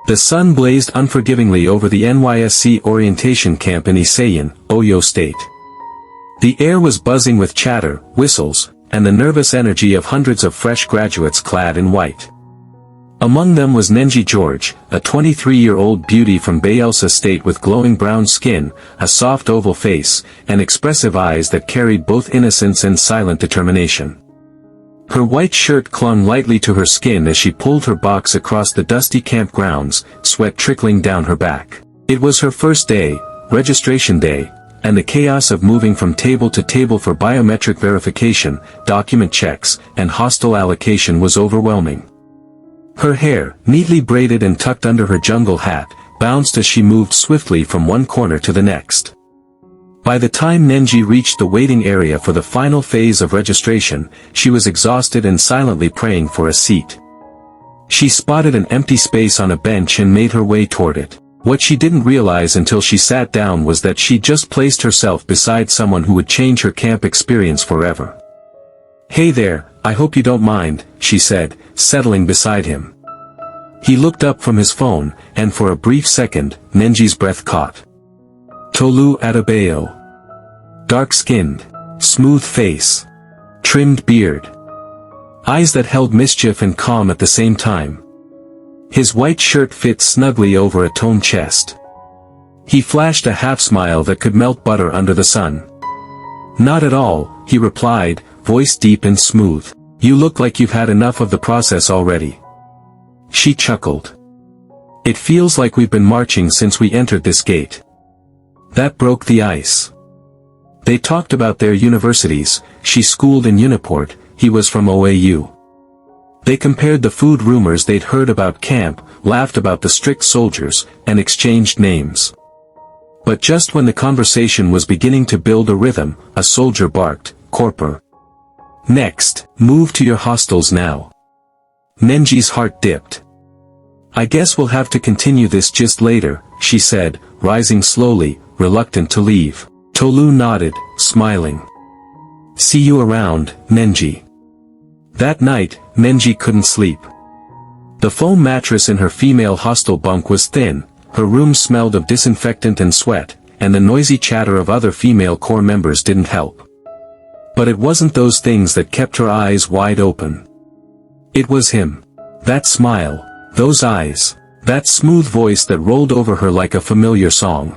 The sun blazed unforgivingly over the NYSC orientation camp in Iseyin, Oyo State. The air was buzzing with chatter, whistles, and the nervous energy of hundreds of fresh graduates clad in white. Among them was Nengi George, a 23-year-old beauty from Bayelsa State with glowing brown skin, a soft oval face, and expressive eyes that carried both innocence and silent determination. Her white shirt clung lightly to her skin as she pulled her box across the dusty camp grounds, sweat trickling down her back. It was her first day, registration day, and the chaos of moving from table to table for biometric verification, document checks, and hostel allocation was overwhelming. Her hair, neatly braided and tucked under her jungle hat, bounced as she moved swiftly from one corner to the next. By the time Nengi reached the waiting area for the final phase of registration, she was exhausted and silently praying for a seat. She spotted an empty space on a bench and made her way toward it. What she didn't realize until she sat down was that she'd just placed herself beside someone who would change her camp experience forever. "Hey there, I hope you don't mind," she said, settling beside him. He looked up from his phone, and for a brief second, Nengi's breath caught. Tolu Adebayo. Dark-skinned, smooth face, trimmed beard, eyes that held mischief and calm at the same time. His white shirt fit snugly over a toned chest. He flashed a half-smile that could melt butter under the sun. "Not at all," he replied, voice deep and smooth. "You look like you've had enough of the process already." She chuckled. "It feels like we've been marching since we entered this gate." That broke the ice. They talked about their universities. She schooled in Uniport, he was from OAU. They compared the food rumors they'd heard about camp, laughed about the strict soldiers, and exchanged names. But just when the conversation was beginning to build a rhythm, a soldier barked, "Corpor. Next, move to your hostels now." Nengi's heart dipped. "I guess we'll have to continue this just later," she said, rising slowly, reluctant to leave. Tolu nodded, smiling. "See you around, Nengi." That night, Nengi couldn't sleep. The foam mattress in her female hostel bunk was thin, her room smelled of disinfectant and sweat, and the noisy chatter of other female corps members didn't help. But it wasn't those things that kept her eyes wide open. It was him. That smile, those eyes, that smooth voice that rolled over her like a familiar song.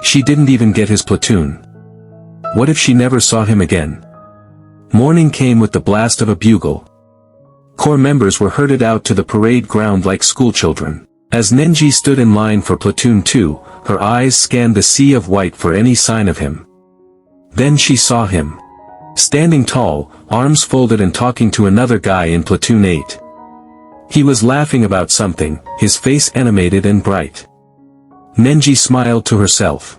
She didn't even get his platoon. What if she never saw him again? Morning came with the blast of a bugle. Corps members were herded out to the parade ground like schoolchildren. As Nengi stood in line for Platoon 2, her eyes scanned the sea of white for any sign of him. Then she saw him. Standing tall, arms folded and talking to another guy in Platoon 8. He was laughing about something, his face animated and bright. Nengi smiled to herself.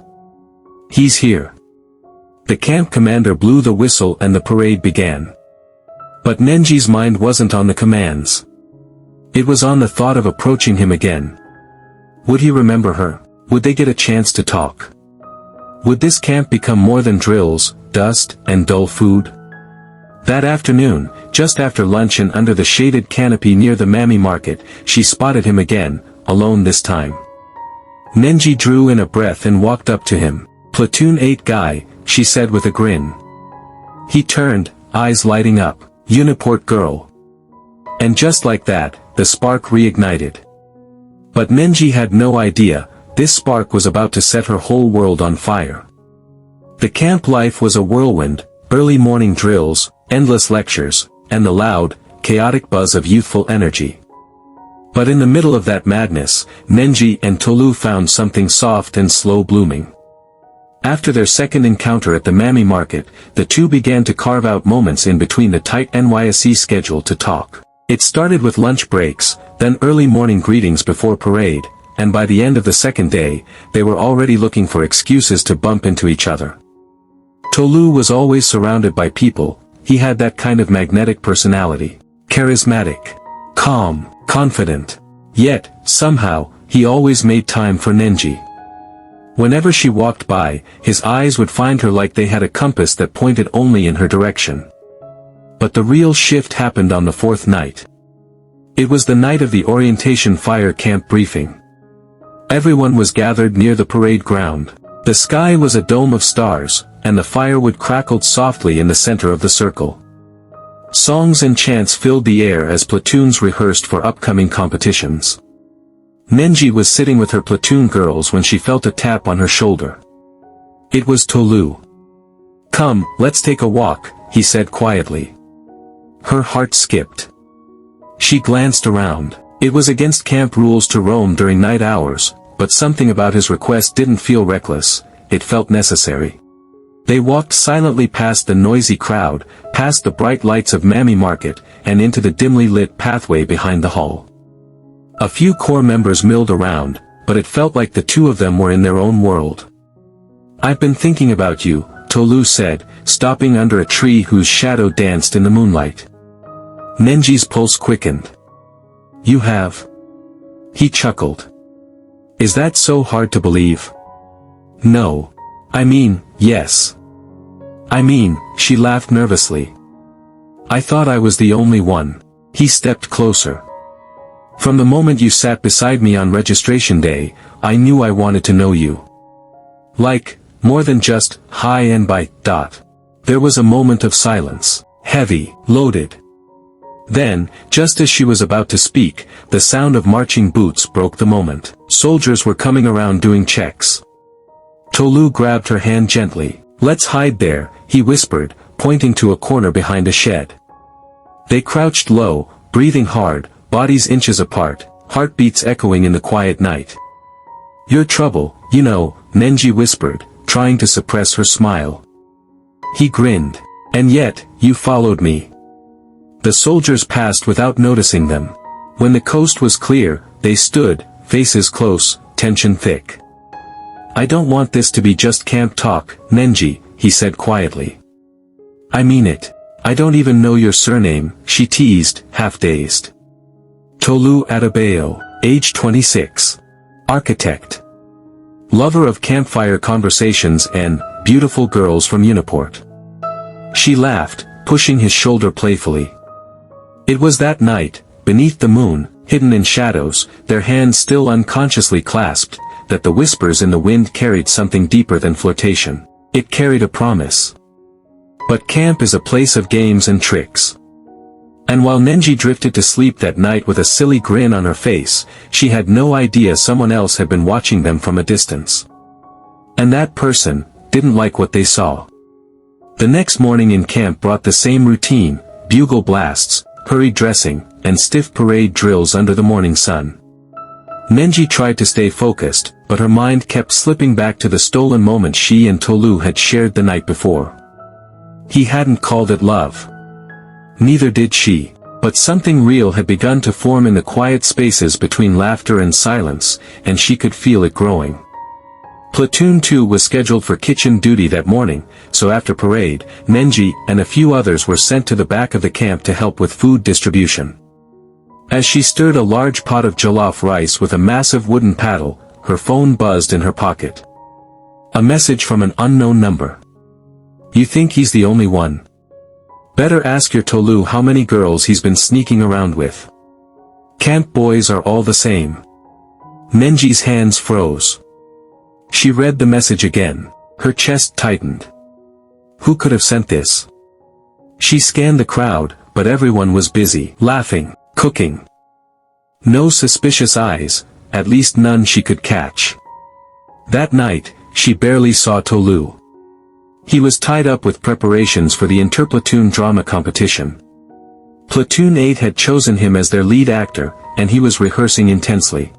"He's here." The camp commander blew the whistle and the parade began. But Nengi's mind wasn't on the commands. It was on the thought of approaching him again. Would he remember her? Would they get a chance to talk? Would this camp become more than drills, dust, and dull food? That afternoon, just after lunch and under the shaded canopy near the Mammy Market, she spotted him again, alone this time. Nengi drew in a breath and walked up to him. "Platoon 8 guy," she said with a grin. He turned, eyes lighting up. "Uniport girl." And just like that, the spark reignited. But Nengi had no idea, this spark was about to set her whole world on fire. The camp life was a whirlwind, early morning drills, endless lectures, and the loud, chaotic buzz of youthful energy. But in the middle of that madness, Nengi and Tolu found something soft and slow blooming. After their second encounter at the Mammy Market, the two began to carve out moments in between the tight NYSC schedule to talk. It started with lunch breaks, then early morning greetings before parade, and by the end of the second day, they were already looking for excuses to bump into each other. Tolu was always surrounded by people, he had that kind of magnetic personality. Charismatic, calm, confident. Yet, somehow, he always made time for Nengi. Whenever she walked by, his eyes would find her like they had a compass that pointed only in her direction. But the real shift happened on the fourth night. It was the night of the orientation fire camp briefing. Everyone was gathered near the parade ground. The sky was a dome of stars, and the firewood crackled softly in the center of the circle. Songs and chants filled the air as platoons rehearsed for upcoming competitions. Nengi was sitting with her platoon girls when she felt a tap on her shoulder. It was Tolu. "Come, let's take a walk," he said quietly. Her heart skipped. She glanced around. It was against camp rules to roam during night hours, but something about his request didn't feel reckless, it felt necessary. They walked silently past the noisy crowd, past the bright lights of Mammy Market, and into the dimly lit pathway behind the hall. A few corps members milled around, but it felt like the two of them were in their own world. "I've been thinking about you," Tolu said, stopping under a tree whose shadow danced in the moonlight. Nengi's pulse quickened. "You have?" He chuckled. "Is that so hard to believe?" "No. I mean, yes. I mean," she laughed nervously. "I thought I was the only one." He stepped closer. "From the moment you sat beside me on registration day, I knew I wanted to know you. Like, more than just, hi and bye, dot." There was a moment of silence. Heavy, loaded. Then, just as she was about to speak, the sound of marching boots broke the moment. Soldiers were coming around doing checks. Tolu grabbed her hand gently. "Let's hide there," he whispered, pointing to a corner behind a shed. They crouched low, breathing hard, bodies inches apart, heartbeats echoing in the quiet night. "Your trouble, you know," Nengi whispered, trying to suppress her smile. He grinned. "And yet, you followed me." The soldiers passed without noticing them. When the coast was clear, they stood, faces close, tension thick. "I don't want this to be just camp talk, Nengi," he said quietly. "I mean it. I don't even know your surname," she teased, half-dazed. Tolu Adebayo, age 26. Architect. Lover of campfire conversations and beautiful girls from Uniport. She laughed, pushing his shoulder playfully. It was that night, beneath the moon, hidden in shadows, their hands still unconsciously clasped, that the whispers in the wind carried something deeper than flirtation. It carried a promise. But camp is a place of games and tricks. And while Nengi drifted to sleep that night with a silly grin on her face, she had no idea someone else had been watching them from a distance. And that person didn't like what they saw. The next morning in camp brought the same routine, bugle blasts, hurried dressing, and stiff parade drills under the morning sun. Nengi tried to stay focused, but her mind kept slipping back to the stolen moment she and Tolu had shared the night before. He hadn't called it love. Neither did she, but something real had begun to form in the quiet spaces between laughter and silence, and she could feel it growing. Platoon 2 was scheduled for kitchen duty that morning, so after parade, Nengi and a few others were sent to the back of the camp to help with food distribution. As she stirred a large pot of jollof rice with a massive wooden paddle, her phone buzzed in her pocket. A message from an unknown number. "You think he's the only one? Better ask your Tolu how many girls he's been sneaking around with. Camp boys are all the same." Nengi's hands froze. She read the message again. Her chest tightened. Who could have sent this? She scanned the crowd, but everyone was busy, laughing, cooking. No suspicious eyes, at least none she could catch. That night, she barely saw Tolu. He was tied up with preparations for the interplatoon drama competition. Platoon 8 had chosen him as their lead actor, and he was rehearsing intensely.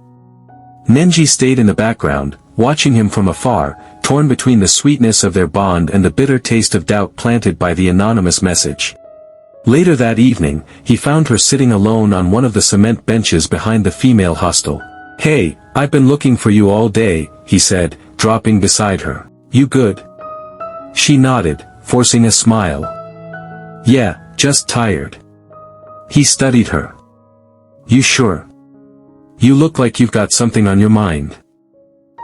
Nengi stayed in the background, watching him from afar, torn between the sweetness of their bond and the bitter taste of doubt planted by the anonymous message. Later that evening, he found her sitting alone on one of the cement benches behind the female hostel. "Hey, I've been looking for you all day," he said, dropping beside her. "You good?" She nodded, forcing a smile. "Yeah, just tired." He studied her. "You sure? You look like you've got something on your mind."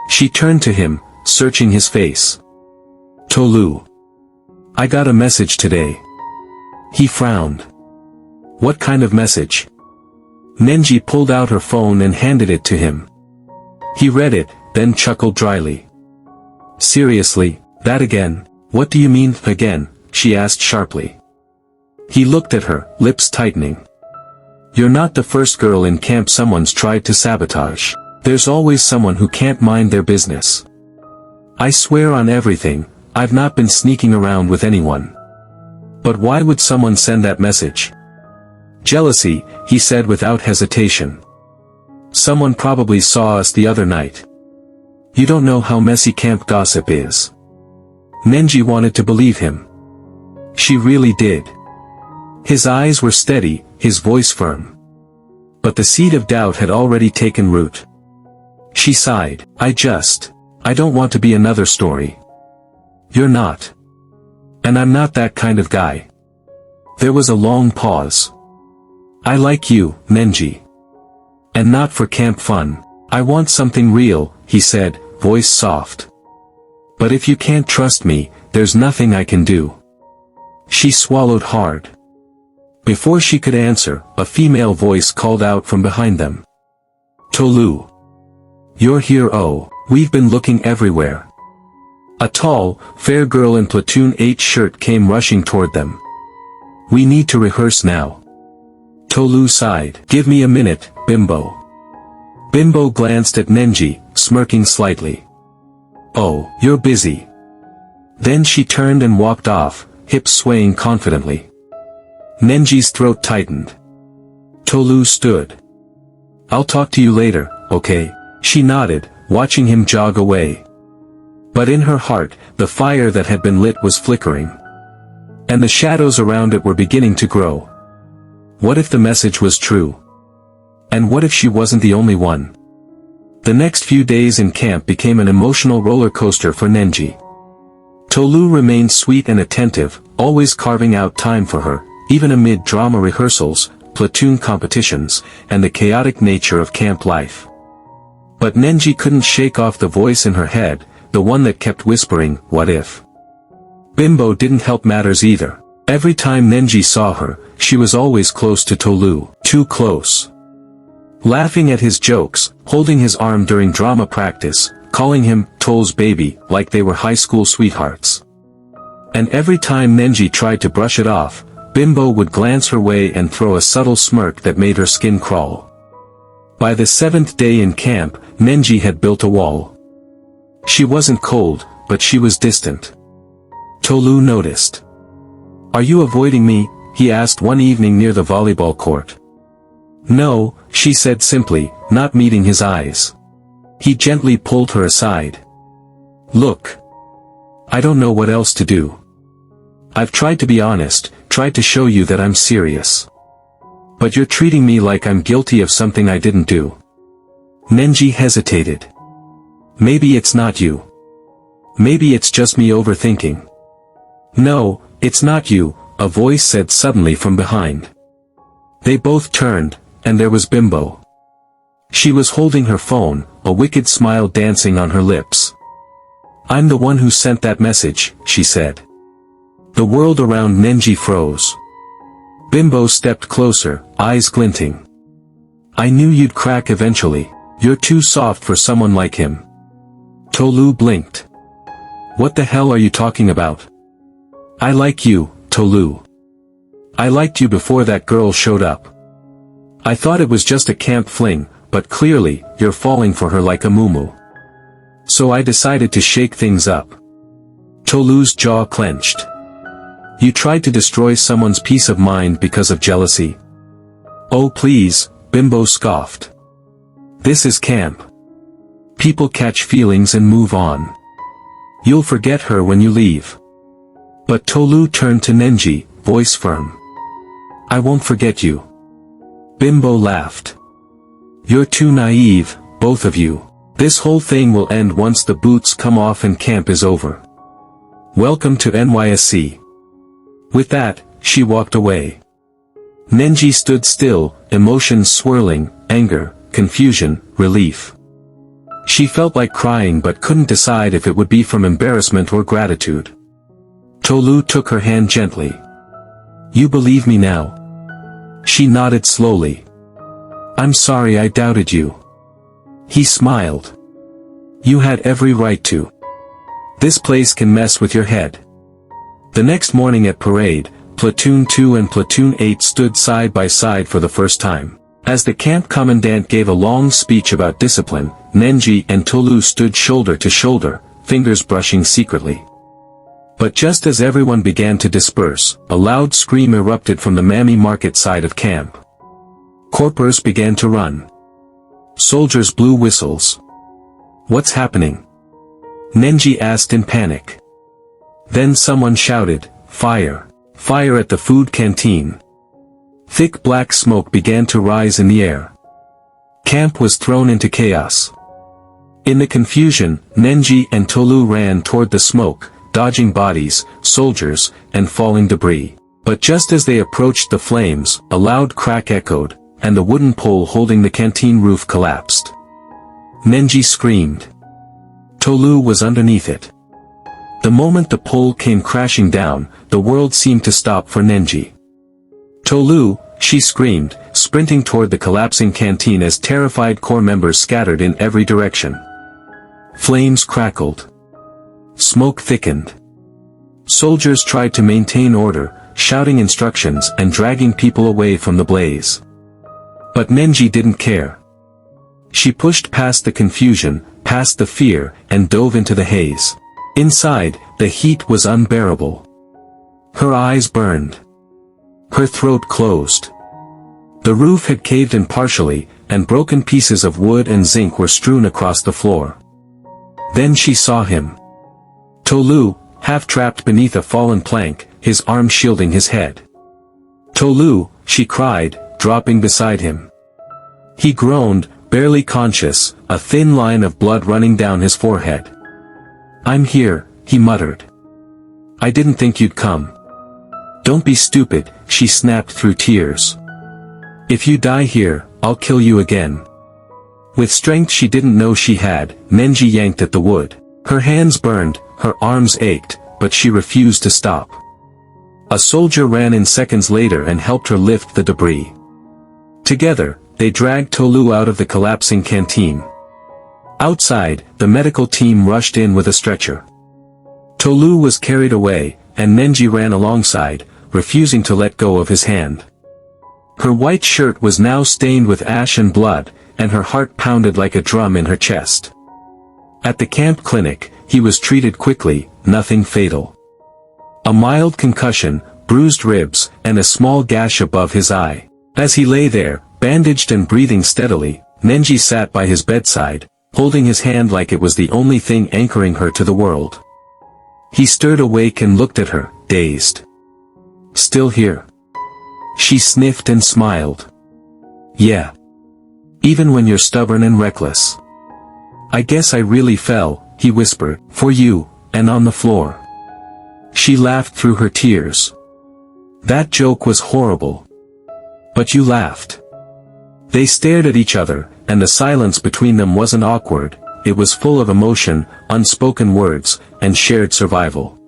She turned to him, searching his face. "Tolu. I got a message today." He frowned. "What kind of message?" Nengi pulled out her phone and handed it to him. He read it, then chuckled dryly. Seriously, that again? What do you mean, again? She asked sharply. He looked at her, lips tightening. You're not the first girl in camp someone's tried to sabotage. There's always someone who can't mind their business. I swear on everything, I've not been sneaking around with anyone. But why would someone send that message? Jealousy, he said without hesitation. Someone probably saw us the other night. You don't know how messy camp gossip is. Nengi wanted to believe him. She really did. His eyes were steady, his voice firm. But the seed of doubt had already taken root. She sighed. I don't want to be another story. You're not. And I'm not that kind of guy. There was a long pause. I like you, Nengi. And not for camp fun. I want something real, he said, voice soft. But if you can't trust me, there's nothing I can do. She swallowed hard. Before she could answer, a female voice called out from behind them. Tolu. You're here. Oh, we've been looking everywhere. A tall, fair girl in platoon 8 shirt came rushing toward them. We need to rehearse now. Tolu sighed. Give me a minute, Bimbo. Bimbo glanced at Nengi, smirking slightly. Oh, you're busy. Then she turned and walked off, hips swaying confidently. Nengi's throat tightened. Tolu stood. I'll talk to you later, okay? She nodded, watching him jog away. But in her heart, the fire that had been lit was flickering. And the shadows around it were beginning to grow. What if the message was true? And what if she wasn't the only one? The next few days in camp became an emotional roller coaster for Nengi. Tolu remained sweet and attentive, always carving out time for her, even amid drama rehearsals, platoon competitions, and the chaotic nature of camp life. But Nengi couldn't shake off the voice in her head, the one that kept whispering, what if? Bimbo didn't help matters either. Every time Nengi saw her, she was always close to Tolu, too close. Laughing at his jokes, holding his arm during drama practice, calling him Tol's baby, like they were high school sweethearts. And every time Nengi tried to brush it off, Bimbo would glance her way and throw a subtle smirk that made her skin crawl. By the 7th day in camp, Nengi had built a wall. She wasn't cold, but she was distant. Tolu noticed. Are you avoiding me? He asked one evening near the volleyball court. No, she said simply, not meeting his eyes. He gently pulled her aside. Look. I don't know what else to do. I've tried to be honest, tried to show you that I'm serious. But you're treating me like I'm guilty of something I didn't do. Nengi hesitated. Maybe it's not you. Maybe it's just me overthinking. No, it's not you, a voice said suddenly from behind. They both turned, and there was Bimbo. She was holding her phone, a wicked smile dancing on her lips. I'm the one who sent that message, she said. The world around Nengi froze. Bimbo stepped closer, eyes glinting. I knew you'd crack eventually. You're too soft for someone like him. Tolu blinked. What the hell are you talking about? I like you, Tolu. I liked you before that girl showed up. I thought it was just a camp fling, but clearly, you're falling for her like a muumuu. So I decided to shake things up. Tolu's jaw clenched. You tried to destroy someone's peace of mind because of jealousy? Oh please, Bimbo scoffed. This is camp. People catch feelings and move on. You'll forget her when you leave. But Tolu turned to Nengi, voice firm. I won't forget you. Bimbo laughed. You're too naive, both of you. This whole thing will end once the boots come off and camp is over. Welcome to NYSC. With that, she walked away. Nengi stood still, emotions swirling, anger, confusion, relief. She felt like crying but couldn't decide if it would be from embarrassment or gratitude. Tolu took her hand gently. You believe me now? She nodded slowly. I'm sorry I doubted you. He smiled. You had every right to. This place can mess with your head. The next morning at parade, Platoon 2 and Platoon 8 stood side by side for the first time. As the camp commandant gave a long speech about discipline, Nengi and Tolu stood shoulder to shoulder, fingers brushing secretly. But just as everyone began to disperse, a loud scream erupted from the Mammy Market side of camp. Corpers began to run. Soldiers blew whistles. What's happening? Nengi asked in panic. Then someone shouted, fire! Fire at the food canteen! Thick black smoke began to rise in the air. Camp was thrown into chaos. In the confusion, Nengi and Tolu ran toward the smoke, dodging bodies, soldiers, and falling debris. But just as they approached the flames, a loud crack echoed, and the wooden pole holding the canteen roof collapsed. Nengi screamed. Tolu was underneath it. The moment the pole came crashing down, the world seemed to stop for Nengi. Tolu, she screamed, sprinting toward the collapsing canteen as terrified corps members scattered in every direction. Flames crackled. Smoke thickened. Soldiers tried to maintain order, shouting instructions and dragging people away from the blaze. But Nengi didn't care. She pushed past the confusion, past the fear, and dove into the haze. Inside, the heat was unbearable. Her eyes burned. Her throat closed. The roof had caved in partially, and broken pieces of wood and zinc were strewn across the floor. Then she saw him. Tolu, half trapped beneath a fallen plank, his arm shielding his head. Tolu, she cried, dropping beside him. He groaned, barely conscious, a thin line of blood running down his forehead. I'm here, he muttered. I didn't think you'd come. Don't be stupid, she snapped through tears. If you die here, I'll kill you again. With strength she didn't know she had, Nengi yanked at the wood. Her hands burned, her arms ached, but she refused to stop. A soldier ran in seconds later and helped her lift the debris. Together, they dragged Tolu out of the collapsing canteen. Outside, the medical team rushed in with a stretcher. Tolu was carried away, and Nengi ran alongside, refusing to let go of his hand. Her white shirt was now stained with ash and blood, and her heart pounded like a drum in her chest. At the camp clinic, he was treated quickly, nothing fatal. A mild concussion, bruised ribs, and a small gash above his eye. As he lay there, bandaged and breathing steadily, Nengi sat by his bedside, holding his hand like it was the only thing anchoring her to the world. He stirred awake and looked at her, dazed. Still here? She sniffed and smiled. Yeah. Even when you're stubborn and reckless. I guess I really fell, he whispered, for you, and on the floor. She laughed through her tears. That joke was horrible. But you laughed. They stared at each other, and the silence between them wasn't awkward, it was full of emotion, unspoken words, and shared survival.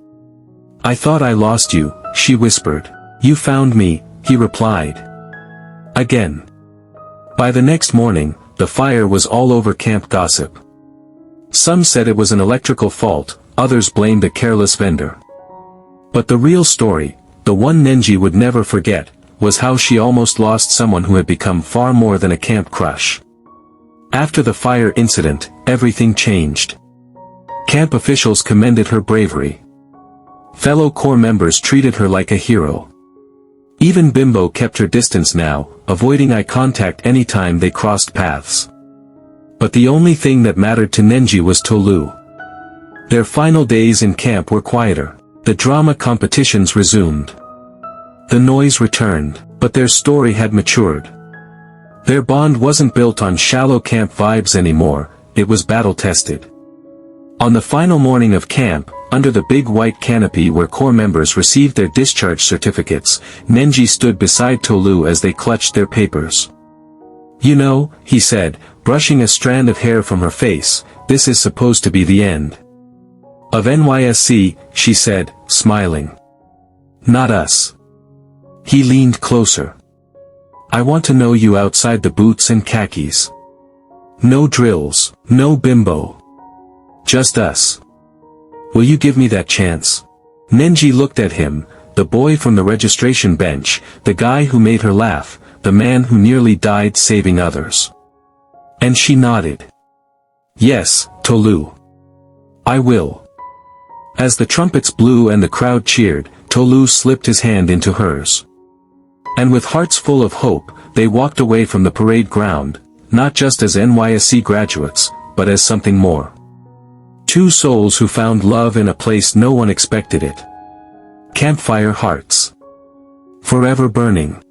I thought I lost you, she whispered. You found me, he replied. Again. By the next morning, the fire was all over camp gossip. Some said it was an electrical fault, others blamed a careless vendor. But the real story, the one Nengi would never forget, was how she almost lost someone who had become far more than a camp crush. After the fire incident, everything changed. Camp officials commended her bravery. Fellow corps members treated her like a hero. Even Bimbo kept her distance now, avoiding eye contact anytime they crossed paths. But the only thing that mattered to Nengi was Tolu. Their final days in camp were quieter. The drama competitions resumed. The noise returned, but their story had matured. Their bond wasn't built on shallow camp vibes anymore, it was battle-tested. On the final morning of camp, under the big white canopy where corps members received their discharge certificates, Nengi stood beside Tolu as they clutched their papers. You know, he said, brushing a strand of hair from her face, this is supposed to be the end. Of NYSC, she said, smiling. Not us. He leaned closer. I want to know you outside the boots and khakis. No drills, no bimbo. Just us. Will you give me that chance? Nengi looked at him, the boy from the registration bench, the guy who made her laugh, the man who nearly died saving others. And she nodded. Yes, Tolu. I will. As the trumpets blew and the crowd cheered, Tolu slipped his hand into hers. And with hearts full of hope, they walked away from the parade ground, not just as NYSC graduates, but as something more. Two souls who found love in a place no one expected it. Campfire hearts. Forever burning.